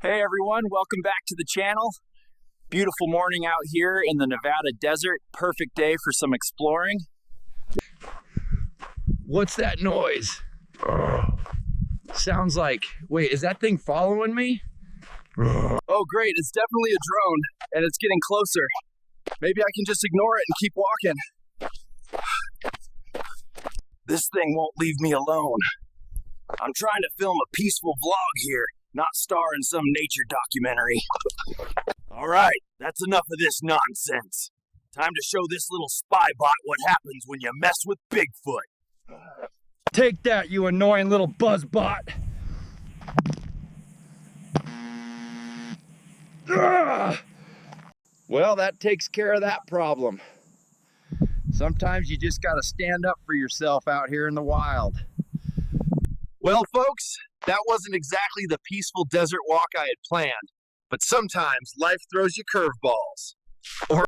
Hey everyone, welcome back to the channel. Beautiful morning out here in the Nevada desert. Perfect day for some exploring. What's that noise? Sounds like, wait, is that thing following me? Oh great, it's definitely a drone and it's getting closer. Maybe I can just ignore it and keep walking. This thing won't leave me alone. I'm trying to film a peaceful vlog here, not star in some nature documentary. All right, that's enough of this nonsense. Time to show this little spy bot what happens when you mess with Bigfoot. Take that, you annoying little buzz bot. Well, that takes care of that problem. Sometimes you just gotta stand up for yourself out here in the wild. Well, folks, that wasn't exactly the peaceful desert walk I had planned, but sometimes life throws you curveballs. Or